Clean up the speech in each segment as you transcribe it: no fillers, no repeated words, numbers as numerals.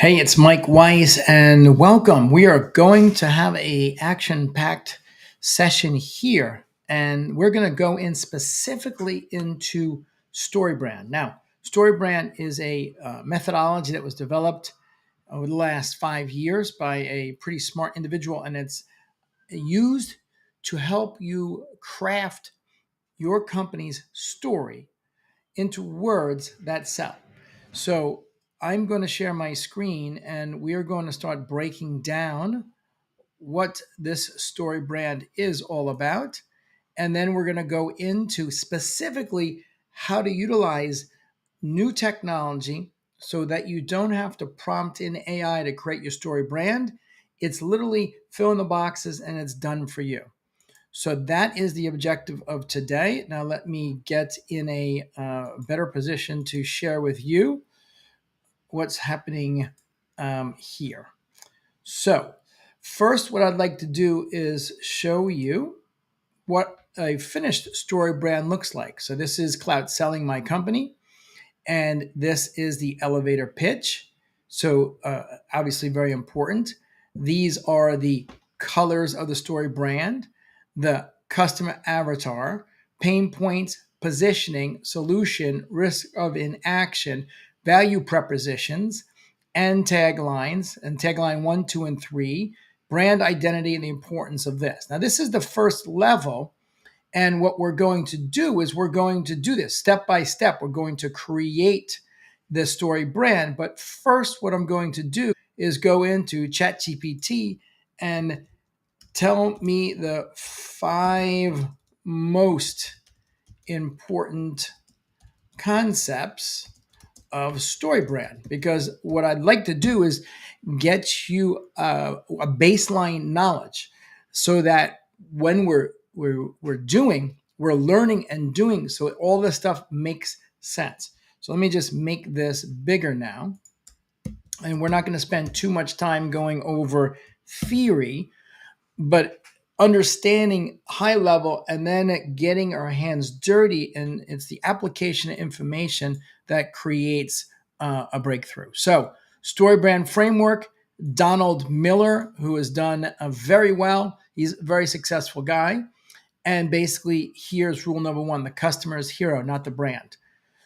Hey, it's Mike Weiss, and welcome. We are going to have a action-packed session here, and we're going to go in specifically into StoryBrand. Now, StoryBrand is a methodology that was developed over the last 5 years by a pretty smart individual, and it's used to help you craft your company's story into words that sell. So I'm going to share my screen and we are going to start breaking down what this story brand is all about. And then we're going to go into specifically how to utilize new technology so that you don't have to prompt in AI to create your story brand. It's literally fill in the boxes and it's done for you. So that is the objective of today. Now, let me get in a better position to share with you what's happening here. So, first, what I'd like to do is show you what a finished story brand looks like. So, this is Clout Selling My Company, and this is the elevator pitch. So, obviously, very important. These are the colors of the story brand, the customer avatar, pain points, positioning, solution, risk of inaction, value prepositions, and taglines, and tagline 1, 2, and 3, brand identity, and the importance of this. Now, this is the first level. And what we're going to do is we're going to do this step by step. We're going to create the story brand. But first, what I'm going to do is go into ChatGPT and tell me the 5 most important concepts of story brand. Because what I'd like to do is get you a baseline knowledge so that when we're learning and doing, so all this stuff makes sense. So let me just make this bigger now. And we're not going to spend too much time going over theory, but understanding high level and then getting our hands dirty. And it's the application of information that creates a breakthrough. So, story brand framework, Donald Miller, who has done very well. He's a very successful guy. And basically, here's rule number 1: the customer is hero, not the brand.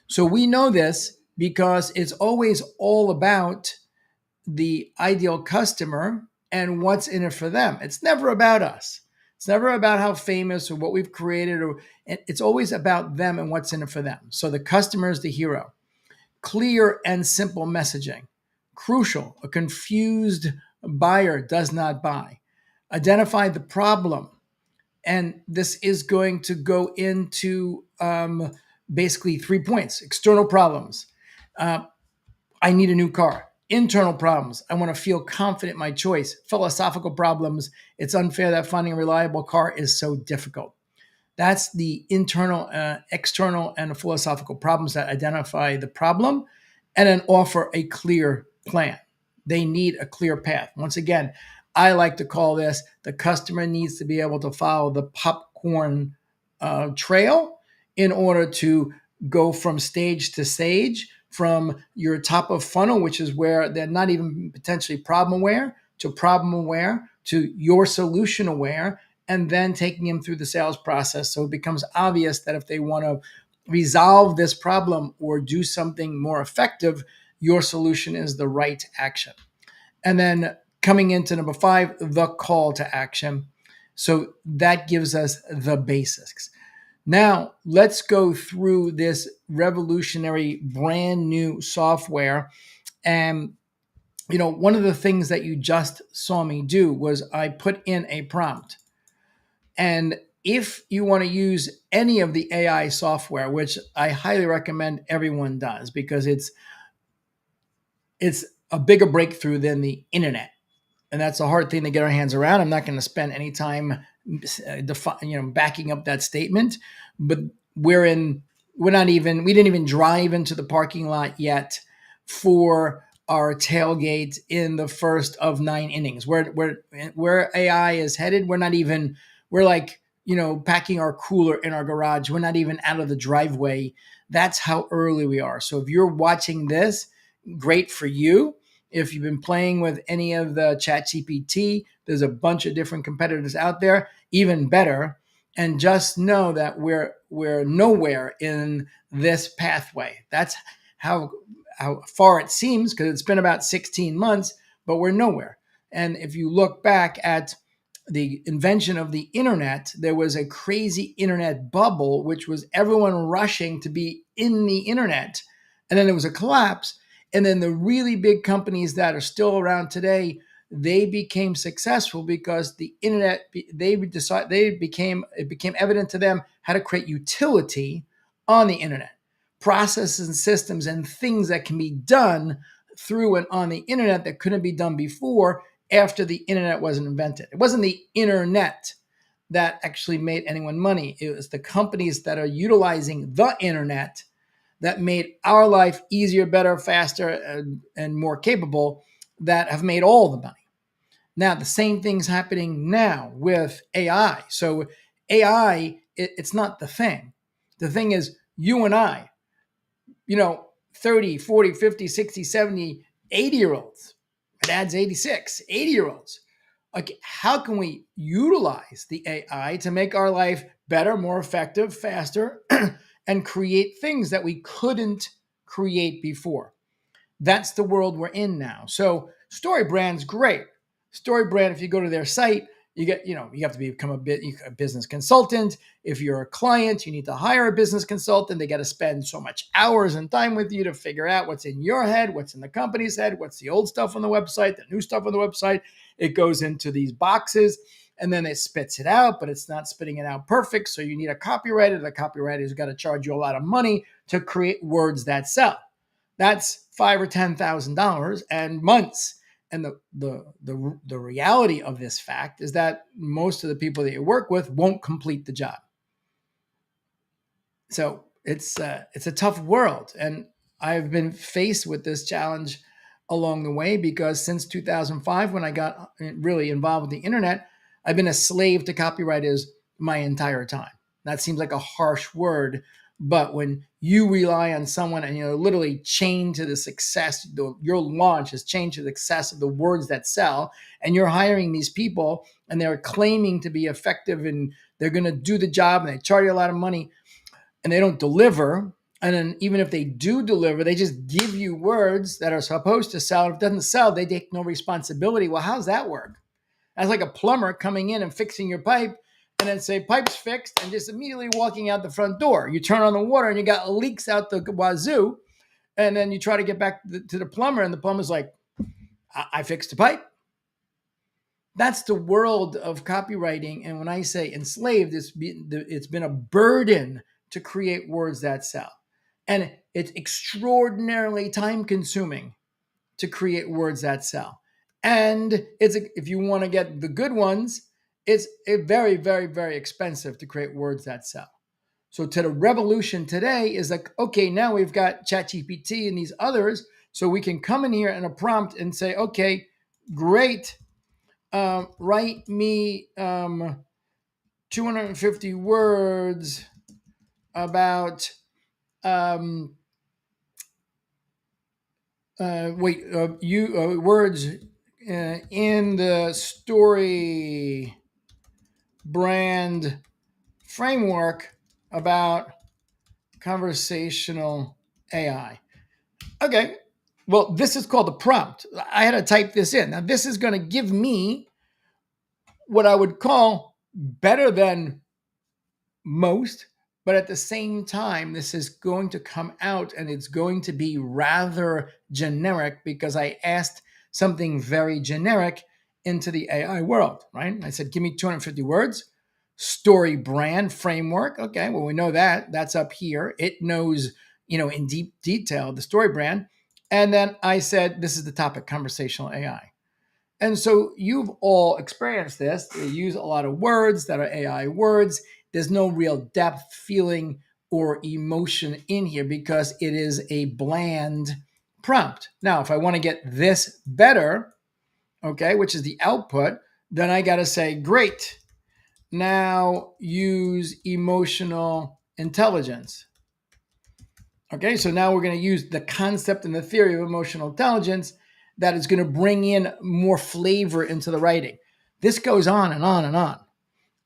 So we know this because it's always all about the ideal customer and what's in it for them. It's never about us. It's never about how famous or what we've created, or it's always about them and what's in it for them. So the customer is the hero. Clear and simple messaging. Crucial. A confused buyer does not buy. Identify the problem. And this is going to go into basically 3 points: external problems. I need a new car. Internal problems. I want to feel confident in my choice. Philosophical problems. It's unfair that finding a reliable car is so difficult. That's the internal, external, and philosophical problems that identify the problem and then offer a clear plan. They need a clear path. Once again, I like to call this: the customer needs to be able to follow the popcorn trail in order to go from stage to stage, from your top of funnel, which is where they're not even potentially problem aware, to your solution aware, and then taking them through the sales process. So it becomes obvious that if they want to resolve this problem or do something more effective, your solution is the right action. And then coming into number 5, the call to action. So that gives us the basics. Now, let's go through this revolutionary brand new software. And, one of the things that you just saw me do was I put in a prompt. And if you want to use any of the AI software, which I highly recommend everyone does, because it's a bigger breakthrough than the internet. And that's a hard thing to get our hands around. I'm not going to spend any time backing up that statement, but we didn't even drive into the parking lot yet for our tailgate in the first of 9 innings. Where AI is headed, we're like, packing our cooler in our garage. We're not even out of the driveway. That's how early we are. So if you're watching this, great for you. If you've been playing with any of the ChatGPT, there's a bunch of different competitors out there, even better. And just know that we're nowhere in this pathway. That's how far it seems, because it's been about 16 months, but we're nowhere. And if you look back at the invention of the internet, there was a crazy internet bubble, which was everyone rushing to be in the internet. And then there was a collapse. And then the really big companies that are still around today, they became successful because the internet, it became evident to them how to create utility on the internet, processes and systems and things that can be done through and on the internet that couldn't be done before, after the internet wasn't invented. It wasn't the internet that actually made anyone money. It was the companies that are utilizing the internet that made our life easier, better, faster, and more capable, that have made all the money. Now, the same thing's happening now with AI. So AI, it's not the thing. The thing is you and I, 30, 40, 50, 60, 70, 80-year-olds. My dad's 86, 80-year-olds. Like, how can we utilize the AI to make our life better, more effective, faster, and create things that we couldn't create before? That's the world we're in now. So StoryBrand's great. StoryBrand, if you go to their site, you have to become a business consultant. If you're a client, you need to hire a business consultant. They got to spend so much hours and time with you to figure out what's in your head, what's in the company's head, what's the old stuff on the website, the new stuff on the website. It goes into these boxes and then it spits it out, but it's not spitting it out perfect. So you need a copywriter. The copywriter's got to charge you a lot of money to create words that sell. That's $5,000 or $10,000 and months. And the reality of this fact is that most of the people that you work with won't complete the job. So it's a tough world, and I've been faced with this challenge along the way, because since 2005, when I got really involved with the internet, I've been a slave to copywriters my entire time. That seems like a harsh word, but when you rely on someone and you're literally chained to the success, your launch is chained to the success of the words that sell, and you're hiring these people and they're claiming to be effective and they're going to do the job and they charge you a lot of money and they don't deliver. And then even if they do deliver, they just give you words that are supposed to sell. If it doesn't sell, they take no responsibility. Well, how's that work? That's like a plumber coming in and fixing your pipe and then say, pipe's fixed, and just immediately walking out the front door. You turn on the water and you got leaks out the wazoo. And then you try to get back to the plumber and the plumber's like, I fixed the pipe. That's the world of copywriting. And when I say enslaved, it's been a burden to create words that sell. And it's extraordinarily time consuming to create words that sell. And if you want to get the good ones, it's very, very, very expensive to create words that sell. So the revolution today is like, okay, now we've got ChatGPT and these others, so we can come in here in a prompt and say, okay, great, write me 250 words about words in the story brand framework about conversational AI. Okay, well, this is called the prompt. I had to type this in. Now, this is going to give me what I would call better than most, but at the same time, this is going to come out and it's going to be rather generic, because I asked something very generic into the AI world, right? I said, give me 250 words, story brand framework. Okay, well, we know that. That's up here. It knows, in deep detail, the story brand. And then I said, this is the topic, conversational AI. And so you've all experienced this. They use a lot of words that are AI words. There's no real depth, feeling, or emotion in here because it is a bland prompt. Now, if I want to get this better, okay, which is the output, then I got to say, great, now use emotional intelligence. Okay, so now we're going to use the concept and the theory of emotional intelligence, that is going to bring in more flavor into the writing. This goes on and on and on.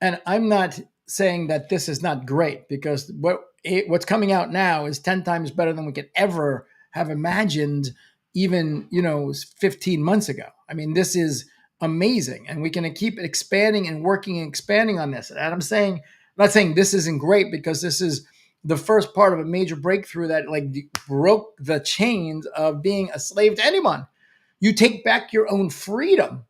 And I'm not saying that this is not great, because what's coming out now is 10 times better than we could ever have imagined even 15 months ago. I mean, this is amazing, and we can keep expanding and working and expanding on this. And I'm not saying this isn't great, because this is the first part of a major breakthrough that like broke the chains of being a slave to anyone. You take back your own freedom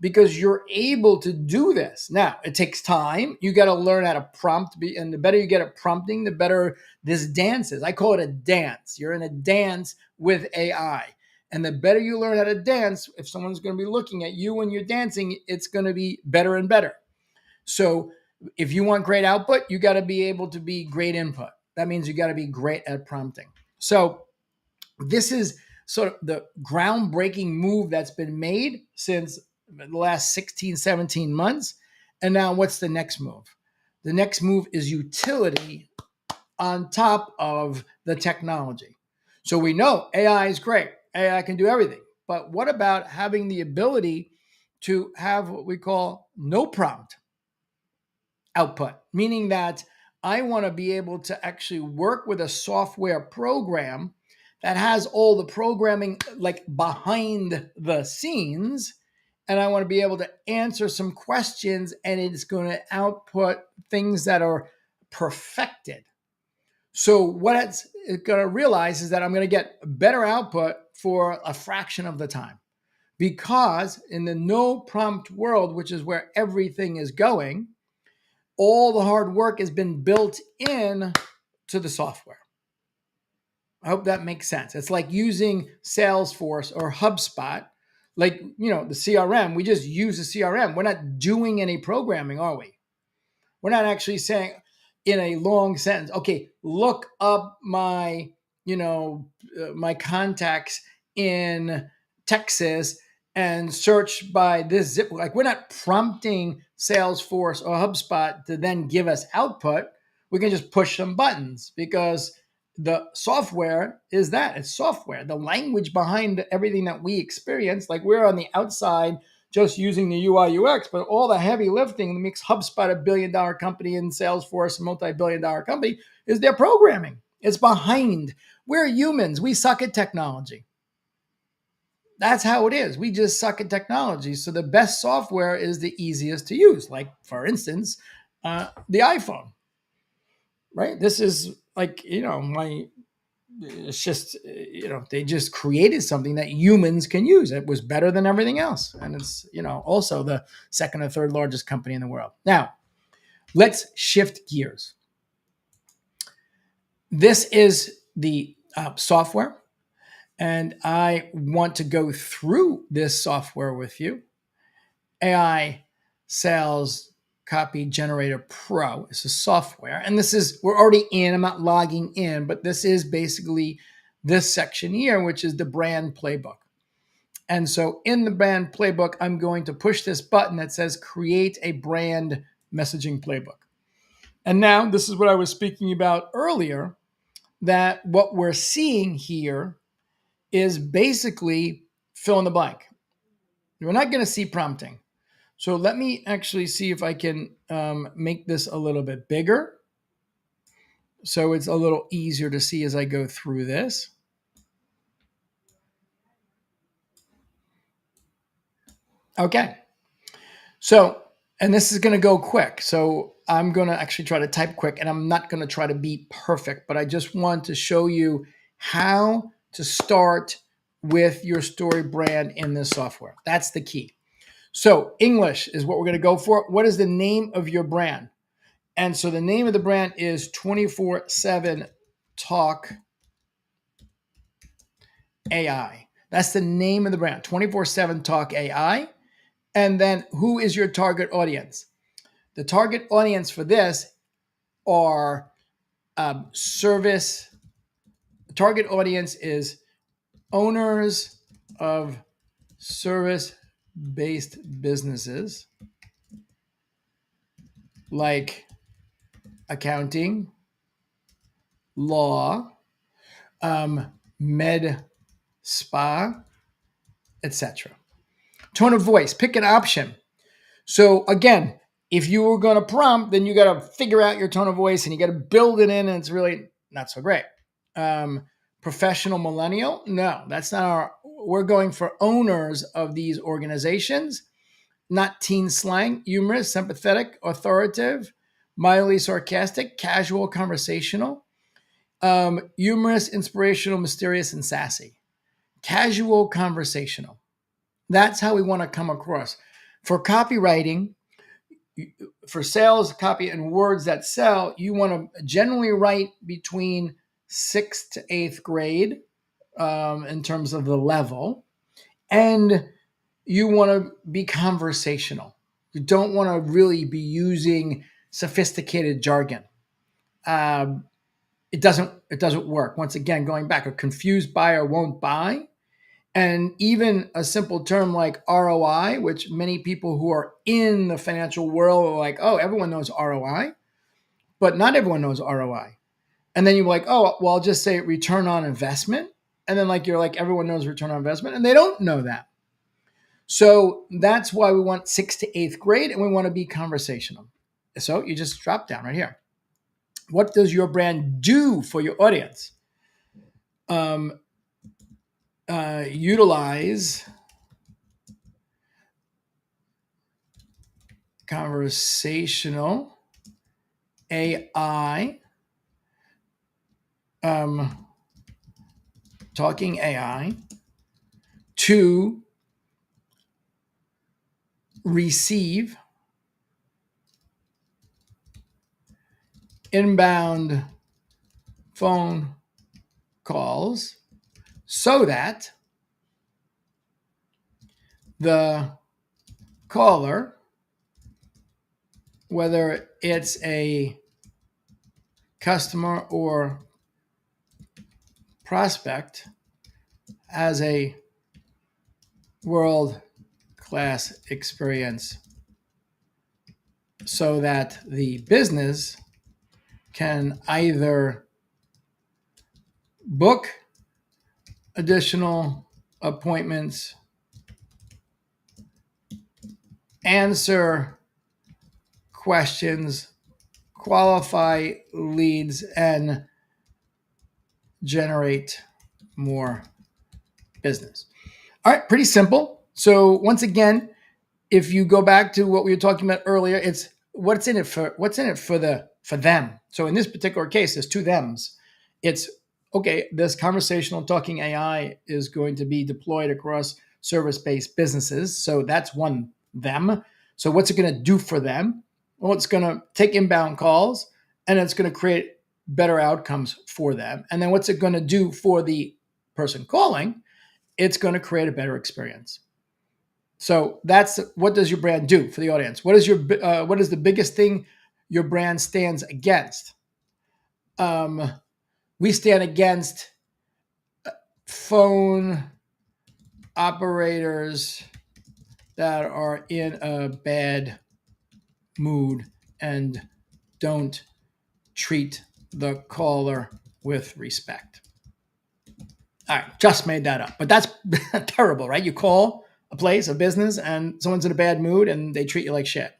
because you're able to do this. Now, it takes time. You got to learn how to prompt, and the better you get at prompting, the better this dance is. I call it a dance. You're in a dance with AI. And the better you learn how to dance, if someone's going to be looking at you when you're dancing, it's going to be better and better. So if you want great output, you got to be able to be great input. That means you got to be great at prompting. So this is sort of the groundbreaking move that's been made since the last 16, 17 months. And now what's the next move? The next move is utility on top of the technology. So we know AI is great. AI can do everything. But what about having the ability to have what we call no prompt output? Meaning that I want to be able to actually work with a software program that has all the programming like behind the scenes, and I want to be able to answer some questions, and it's going to output things that are perfected. So what it's going to realize is that I'm going to get better output for a fraction of the time, because in the no prompt world, which is where everything is going, all the hard work has been built in to the software. I hope that makes sense. It's like using Salesforce or HubSpot, like, the CRM. We just use the CRM. We're not doing any programming, are we? We're not actually saying in a long sentence, okay, look up my, my contacts in Texas and search by this zip. Like, we're not prompting Salesforce or HubSpot to then give us output. We can just push some buttons, because the software is that. It's software. The language behind everything that we experience, like we're on the outside just using the UI UX, but all the heavy lifting that makes HubSpot $1 billion company and Salesforce a multi-billion dollar company is their programming. It's behind. We're humans. We suck at technology. That's how it is. We just suck at technology. So the best software is the easiest to use. Like, for instance, the iPhone, right? This is like, it's just, they just created something that humans can use. It was better than everything else. And it's, also the second or third largest company in the world. Now, let's shift gears. This is the software, and I want to go through this software with you. AI Sales Copy Generator Pro is a software, and we're already in. I'm not logging in, but this is basically this section here, which is the brand playbook. And so in the brand playbook, I'm going to push this button that says create a brand messaging playbook. And now this is what I was speaking about earlier, that what we're seeing here is basically fill in the blank. We're not going to see prompting. So let me actually see if I can make this a little bit bigger, so it's a little easier to see as I go through this. Okay. So, and this is going to go quick. So I'm going to actually try to type quick, and I'm not going to try to be perfect, but I just want to show you how to start with your story brand in this software. That's the key. So English is what we're going to go for. What is the name of your brand? And so the name of the brand is 24/7 Talk AI. That's the name of the brand, 24/7 Talk AI. And then who is your target audience? The target audience for this are target audience is owners of service-based businesses like accounting, law, med spa, etc. Tone of voice, pick an option. So again, if you were going to prompt, then you got to figure out your tone of voice and you got to build it in, and it's really not so great. Professional millennial? No, that's not our. We're going for owners of these organizations, not teen slang, humorous, sympathetic, authoritative, mildly sarcastic, casual, conversational, humorous, inspirational, mysterious, and sassy. Casual, conversational. That's how we want to come across. For copywriting, for sales, copy, and words that sell, you want to generally write between 6th to 8th grade in terms of the level. And you want to be conversational. You don't want to really be using sophisticated jargon. It doesn't work. Once again, going back, a confused buyer won't buy. And even a simple term like ROI, which many people who are in the financial world are like, oh, everyone knows ROI, but not everyone knows ROI. And then you're like, oh, well, I'll just say return on investment. And then you're like, everyone knows return on investment, and they don't know that. So that's why we want 6th to 8th grade, and we want to be conversational. So you just drop down right here. What does your brand do for your audience? Utilize conversational AI, talking AI to receive inbound phone calls so that the caller, whether it's a customer or prospect, has a world-class experience so that the business can either book additional appointments, answer questions, qualify leads, and generate more business. All right, pretty simple. So once again, if you go back to what we were talking about earlier, it's what's in it for them. So in this particular case, there's two thems. It's okay, this conversational talking AI is going to be deployed across service-based businesses. So that's one them. So what's it going to do for them? Well, it's going to take inbound calls and it's going to create better outcomes for them. And then what's it going to do for the person calling? It's going to create a better experience. So that's what does your brand do for the audience? What is the biggest thing your brand stands against? We stand against phone operators that are in a bad mood and don't treat the caller with respect. All right, just made that up, but that's terrible, right? You call a place, a business, and someone's in a bad mood and they treat you like shit.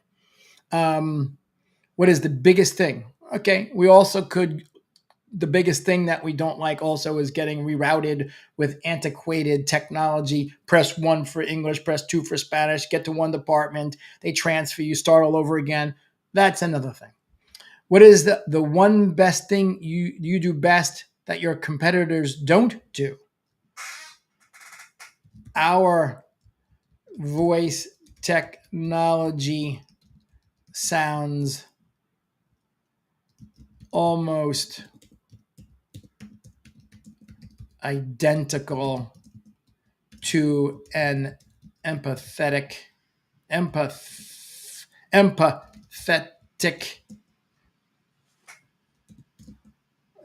What is the biggest thing? Okay, we also could, the biggest thing that we don't like also is getting rerouted with antiquated technology. Press 1 for English, press 2 for Spanish, get to one department, they transfer you, start all over again. That's another thing. What is the one best thing you do best that your competitors don't do? Our voice technology sounds almost identical to an empathetic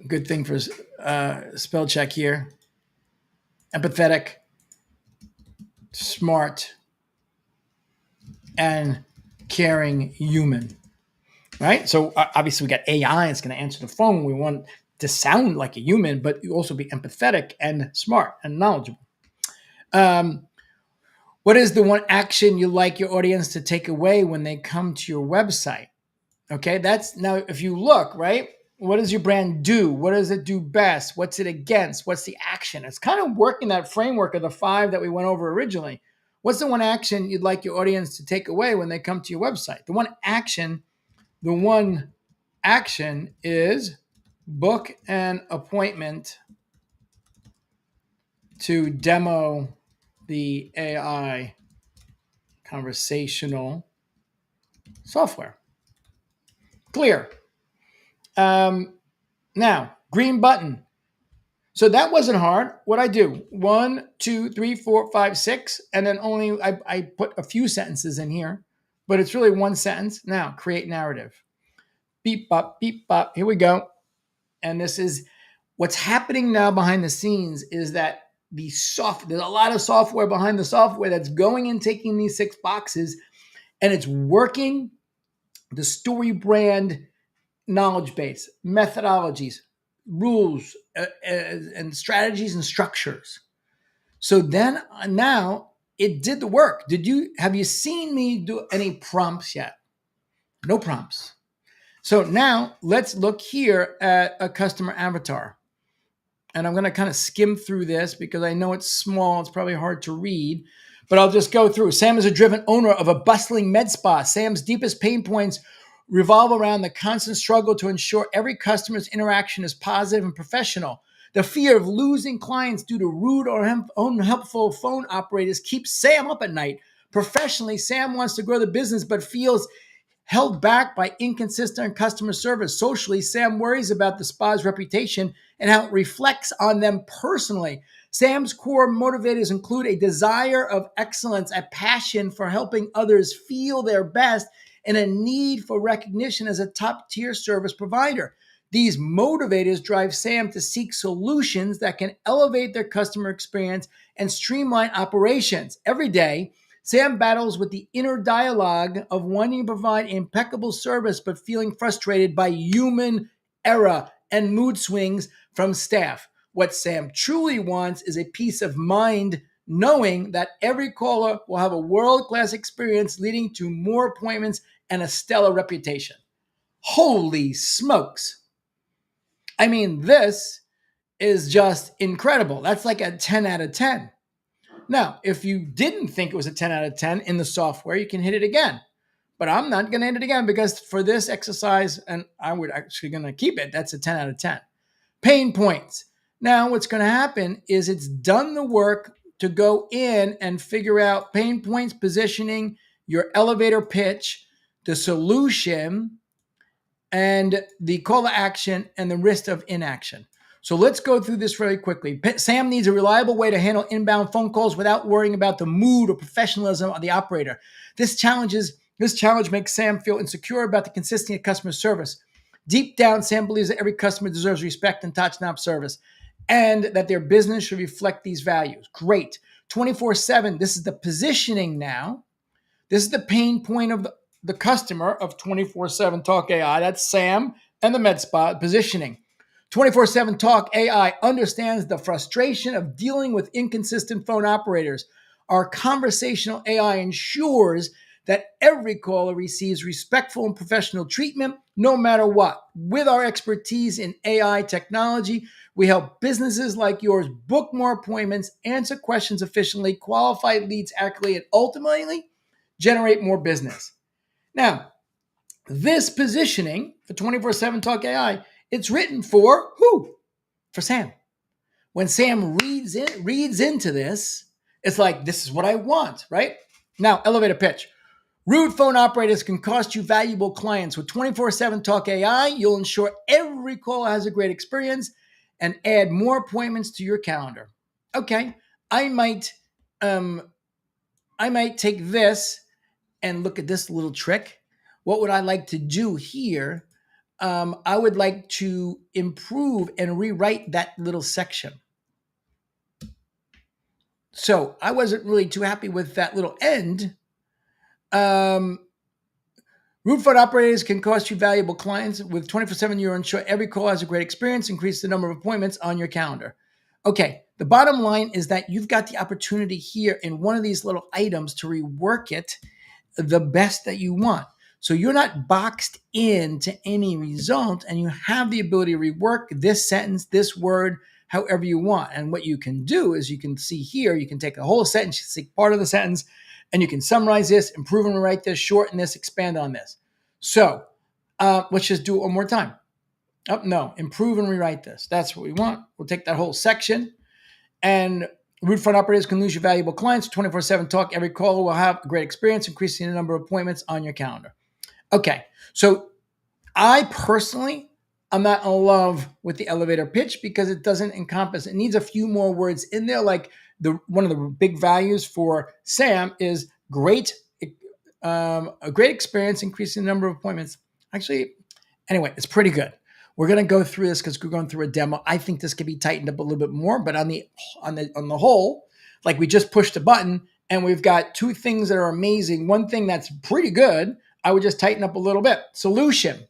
good thing for spell check here. Empathetic, smart, and caring human. Right? So obviously we got AI, it's going to answer the phone. We want to sound like a human, but you also be empathetic and smart and knowledgeable. What is the one action you like your audience to take away when they come to your website? Okay, that's now if you look, right? What does your brand do? What does it do best? What's it against? What's the action? It's kind of working that framework of the 5 that we went over originally. What's the one action you'd like your audience to take away when they come to your website? The one action is book an appointment to demo the AI conversational software. Clear. Now, green button. So that wasn't hard. What I do, 1, 2, 3, 4, 5, 6, and then only I put a few sentences in here, but it's really one sentence. Now, create narrative. Beep, bop, beep, bop. Here we go. And this is what's happening now behind the scenes is that there's a lot of software behind the software that's going and taking these 6 boxes, and it's working the story brand knowledge base, methodologies, rules, and strategies and structures. So then now it did the work. Have you seen me do any prompts yet? No prompts. So now let's look here at a customer avatar. And I'm going to kind of skim through this because I know it's small. It's probably hard to read, but I'll just go through. Sam is a driven owner of a bustling med spa. Sam's deepest pain points revolve around the constant struggle to ensure every customer's interaction is positive and professional. The fear of losing clients due to rude or unhelpful phone operators keeps Sam up at night. Professionally, Sam wants to grow the business but feels held back by inconsistent customer service. Socially, Sam worries about the spa's reputation and how it reflects on them personally. Sam's core motivators include a desire of excellence, a passion for helping others feel their best, and a need for recognition as a top-tier service provider. These motivators drive Sam to seek solutions that can elevate their customer experience and streamline operations. Every day, Sam battles with the inner dialogue of wanting to provide impeccable service but feeling frustrated by human error and mood swings from staff. What Sam truly wants is a peace of mind knowing that every caller will have a world-class experience leading to more appointments and a stellar reputation. Holy smokes. I mean, this is just incredible. That's like a 10 out of 10. Now, if you didn't think it was a 10 out of 10 in the software, you can hit it again. But I'm not going to hit it again because for this exercise, and I would actually going to keep it, that's a 10 out of 10. Pain points. Now, what's going to happen is it's done the work to go in and figure out pain points, positioning, your elevator pitch, the solution, and the call to action and the risk of inaction. So let's go through this very quickly. Sam needs a reliable way to handle inbound phone calls without worrying about the mood or professionalism of the operator. This challenge makes Sam feel insecure about the consistency of customer service. Deep down, Sam believes that every customer deserves respect and top-notch service, and that their business should reflect these values. Great. 24/7, this is the positioning now. This is the pain point of the customer of 24/7 Talk AI. That's Sam and the med spa positioning. 24/7 Talk AI understands the frustration of dealing with inconsistent phone operators. Our conversational AI ensures that every caller receives respectful and professional treatment, no matter what. With our expertise in AI technology, we help businesses like yours book more appointments, answer questions efficiently, qualify leads accurately, and ultimately generate more business. Now, this positioning for 24/7 Talk AI, it's written for who? For Sam. When Sam reads into this, it's like, this is what I want, right? Now, elevator pitch. Rude phone operators can cost you valuable clients. With 24/7 Talk AI, you'll ensure every caller has a great experience and add more appointments to your calendar. Okay, I might take this and look at this little trick. What would I like to do here? I would like to improve and rewrite that little section. So I wasn't really too happy with that little end. Rude phone operators can cost you valuable clients. With 24/7, you'll ensure every call has a great experience, increase the number of appointments on your calendar. Okay, The bottom line is that you've got the opportunity here in one of these little items to rework it the best that you want. So you're not boxed into any result, and you have the ability to rework this sentence, this word, however you want. And what you can do is you can see here, you can take a whole sentence, you can take part of the sentence, and you can summarize this, improve and rewrite this, shorten this, expand on this. So let's just do it one more time. Oh, no, improve and rewrite this. That's what we want. We'll take that whole section, and root front operators can lose your valuable clients. 24/7 talk. Every caller will have a great experience, increasing the number of appointments on your calendar. Okay, so I personally, I'm not in love with the elevator pitch because it doesn't encompass. It needs a few more words in there. Like one of the big values for Sam is great, a great experience, increasing the number of appointments. Actually, anyway, it's pretty good. We're going to go through this because we're going through a demo. I think this could be tightened up a little bit more, but on the whole, like we just pushed a button and we've got two things that are amazing. One thing that's pretty good, I would just tighten up a little bit. Solution.